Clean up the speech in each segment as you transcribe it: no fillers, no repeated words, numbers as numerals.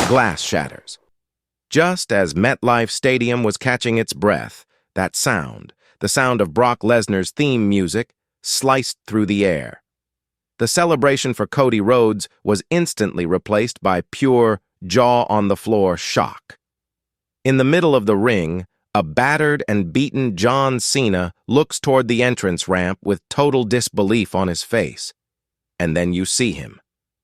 glass shatters. Just as MetLife Stadium was catching its breath, that sound, the sound of Brock Lesnar's theme music, sliced through the air. The celebration for Cody Rhodes was instantly replaced by pure, jaw-on-the-floor shock. In the middle of the ring, a battered and beaten John Cena looks toward the entrance ramp with total disbelief on his face. And then you see him.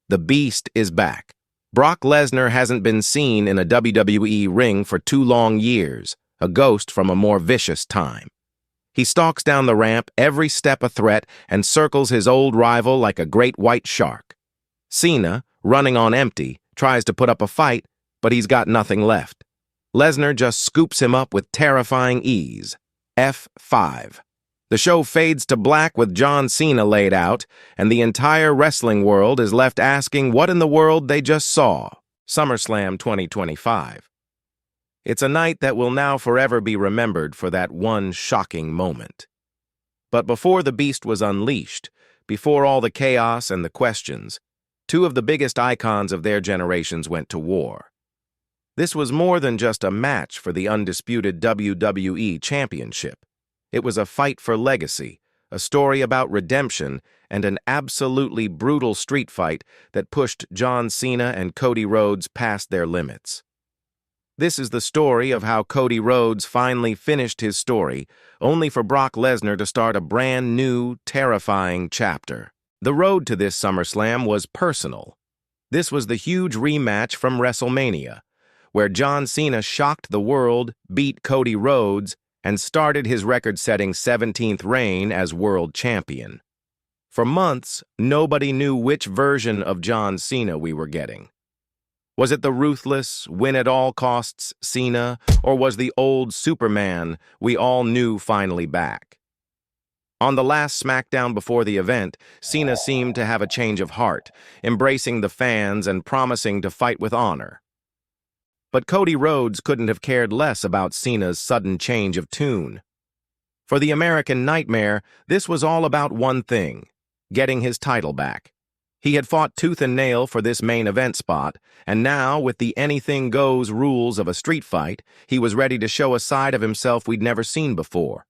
The Beast is back. Brock Lesnar hasn't been seen in a WWE ring for 2 long years, a ghost from a more vicious time. He stalks down the ramp, every step a threat, and circles his old rival like a great white shark. Cena, running on empty, tries to put up a fight, but he's got nothing left. Lesnar just scoops him up with terrifying ease. F5. The show fades to black with John Cena laid out, and the entire wrestling world is left asking what in the world they just saw. SummerSlam 2025. It's a night that will now forever be remembered for that one shocking moment. But before the Beast was unleashed, before all the chaos and the questions, 2 of the biggest icons of their generations went to war. This was more than just a match for the undisputed WWE Championship. It was a fight for legacy, a story about redemption, and an absolutely brutal street fight that pushed John Cena and Cody Rhodes past their limits. This is the story of how Cody Rhodes finally finished his story, only for Brock Lesnar to start a brand new, terrifying chapter. The road to this SummerSlam was personal. This was the huge rematch from WrestleMania, where John Cena shocked the world, beat Cody Rhodes, and started his record-setting 17th reign as world champion. For months, nobody knew which version of John Cena we were getting. Was it the ruthless, win-at-all-costs Cena, or was the old Superman we all knew finally back? On the last SmackDown before the event, Cena seemed to have a change of heart, embracing the fans and promising to fight with honor. But Cody Rhodes couldn't have cared less about Cena's sudden change of tune. For the American Nightmare, this was all about one thing: getting his title back. He had fought tooth and nail for this main event spot, and now, with the anything-goes rules of a street fight, he was ready to show a side of himself we'd never seen before.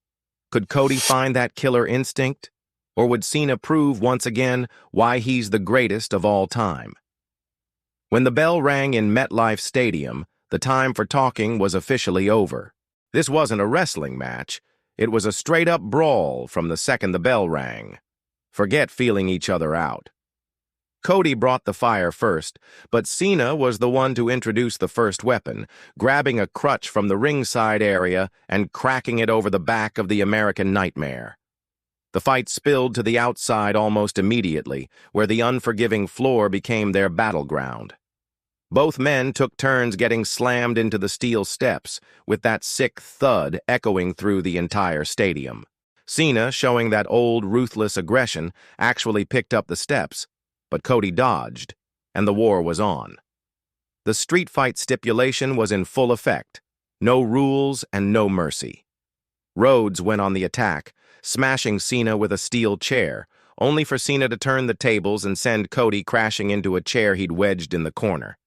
Could Cody find that killer instinct? Or would Cena prove once again why he's the greatest of all time? When the bell rang in MetLife Stadium, the time for talking was officially over. This wasn't a wrestling match. It was a straight-up brawl from the second the bell rang. Forget feeling each other out. Cody brought the fire first, but Cena was the one to introduce the first weapon, grabbing a crutch from the ringside area and cracking it over the back of the American Nightmare. The fight spilled to the outside almost immediately, where the unforgiving floor became their battleground. Both men took turns getting slammed into the steel steps, with that sick thud echoing through the entire stadium. Cena, showing that old ruthless aggression, actually picked up the steps, but Cody dodged, and the war was on. The street fight stipulation was in full effect. No rules and no mercy. Rhodes went on the attack, smashing Cena with a steel chair, only for Cena to turn the tables and send Cody crashing into a chair he'd wedged in the corner.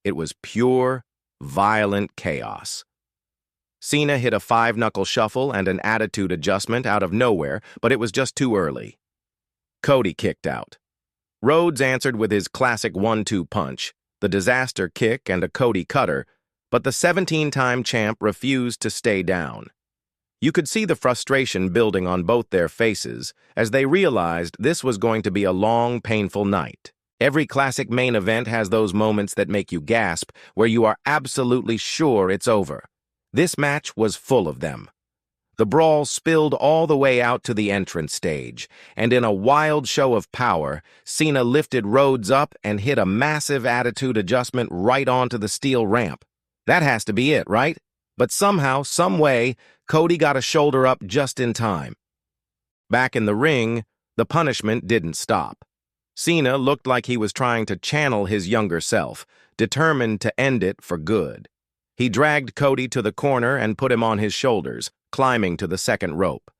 It was pure, violent chaos. Cena hit a 5-knuckle shuffle and an attitude adjustment out of nowhere, but it was just too early. Cody kicked out. Rhodes answered with his classic 1-2 punch, the disaster kick and a Cody cutter, but the 17-time champ refused to stay down. You could see the frustration building on both their faces as they realized this was going to be a long, painful night. Every classic main event has those moments that make you gasp, where you are absolutely sure it's over. This match was full of them. The brawl spilled all the way out to the entrance stage, and in a wild show of power, Cena lifted Rhodes up and hit a massive attitude adjustment right onto the steel ramp. That has to be it, right? But somehow, some way, Cody got a shoulder up just in time. Back in the ring, the punishment didn't stop. Cena looked like he was trying to channel his younger self, determined to end it for good. He dragged Cody to the corner and put him on his shoulders, climbing to the second rope.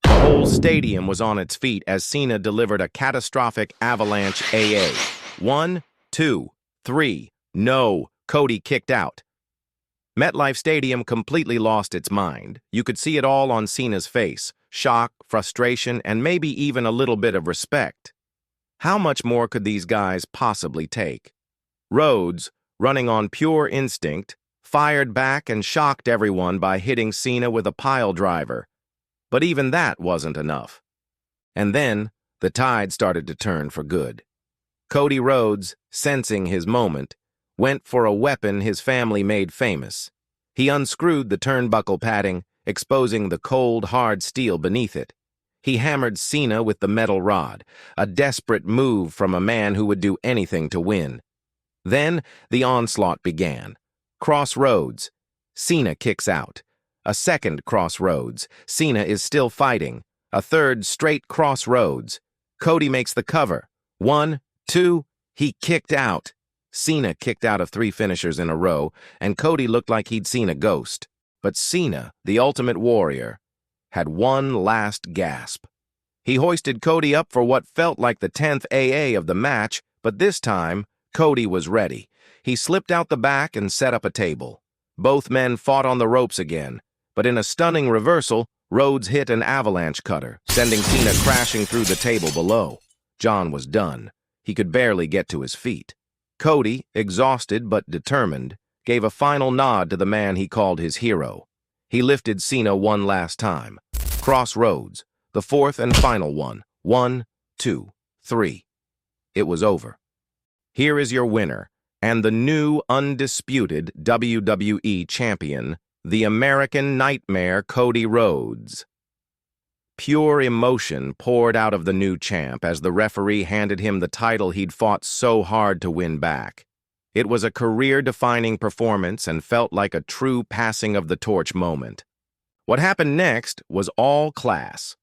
The whole stadium was on its feet as Cena delivered a catastrophic avalanche AA. 1, 2, 3, no. Cody kicked out. MetLife Stadium completely lost its mind. You could see it all on Cena's face: shock, frustration, and maybe even a little bit of respect. How much more could these guys possibly take? Rhodes, running on pure instinct, fired back and shocked everyone by hitting Cena with a pile driver. But even that wasn't enough. And then, the tide started to turn for good. Cody Rhodes, sensing his moment, went for a weapon his family made famous. He unscrewed the turnbuckle padding, exposing the cold, hard steel beneath it. He hammered Cena with the metal rod, a desperate move from a man who would do anything to win. Then, the onslaught began. Crossroads. Cena kicks out. A second crossroads. Cena is still fighting. A third straight crossroads. Cody makes the cover. 1, 2, he kicked out. Cena kicked out of 3 finishers in a row, and Cody looked like he'd seen a ghost. But Cena, the Ultimate Warrior, had one last gasp. He hoisted Cody up for what felt like the 10th AA of the match, but this time, Cody was ready. He slipped out the back and set up a table. Both men fought on the ropes again, but in a stunning reversal, Rhodes hit an avalanche cutter, sending Cena crashing through the table below. John was done. He could barely get to his feet. Cody, exhausted but determined, gave a final nod to the man he called his hero. He lifted Cena one last time. Crossroads, the fourth and final one. 1, 2, 3. It was over. Here is your winner, and the new undisputed WWE champion, the American Nightmare Cody Rhodes. Pure emotion poured out of the new champ as the referee handed him the title he'd fought so hard to win back. It was a career-defining performance and felt like a true passing of the torch moment. What happened next was all class.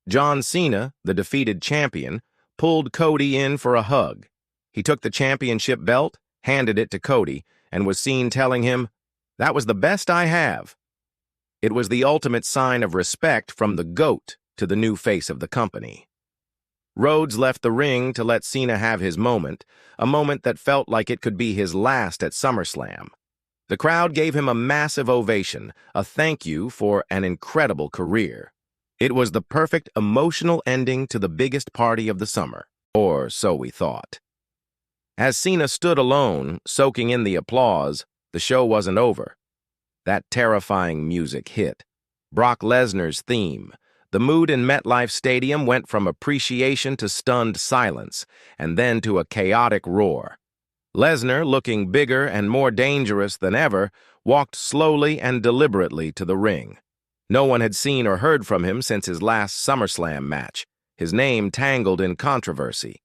John Cena, the defeated champion, pulled Cody in for a hug. He took the championship belt, handed it to Cody, and was seen telling him, "That was the best I have." It was the ultimate sign of respect from the GOAT to the new face of the company. Rhodes left the ring to let Cena have his moment, a moment that felt like it could be his last at SummerSlam. The crowd gave him a massive ovation, a thank you for an incredible career. It was the perfect emotional ending to the biggest party of the summer, or so we thought. As Cena stood alone, soaking in the applause, the show wasn't over. That terrifying music hit. Brock Lesnar's theme. The mood in MetLife Stadium went from appreciation to stunned silence, and then to a chaotic roar. Lesnar, looking bigger and more dangerous than ever, walked slowly and deliberately to the ring. No one had seen or heard from him since his last SummerSlam match, his name tangled in controversy.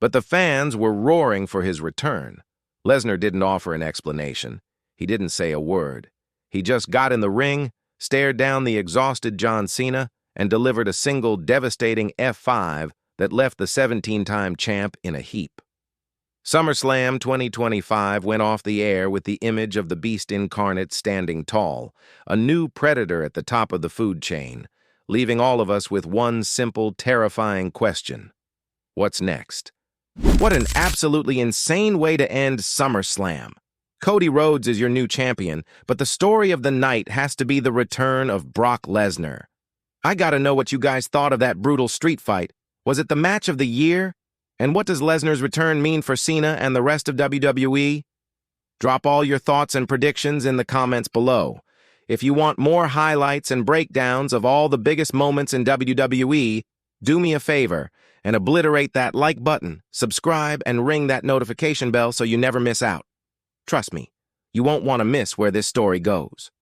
But the fans were roaring for his return. Lesnar didn't offer an explanation. He didn't say a word. He just got in the ring, stared down the exhausted John Cena, and delivered a single devastating F5 that left the 17-time champ in a heap. SummerSlam 2025 went off the air with the image of the Beast Incarnate standing tall, a new predator at the top of the food chain, leaving all of us with one simple, terrifying question. What's next? What an absolutely insane way to end SummerSlam. Cody Rhodes is your new champion, but the story of the night has to be the return of Brock Lesnar. I gotta know what you guys thought of that brutal street fight. Was it the match of the year? And what does Lesnar's return mean for Cena and the rest of WWE? Drop all your thoughts and predictions in the comments below. If you want more highlights and breakdowns of all the biggest moments in WWE, do me a favor and obliterate that like button, subscribe, and ring that notification bell so you never miss out. Trust me, you won't want to miss where this story goes.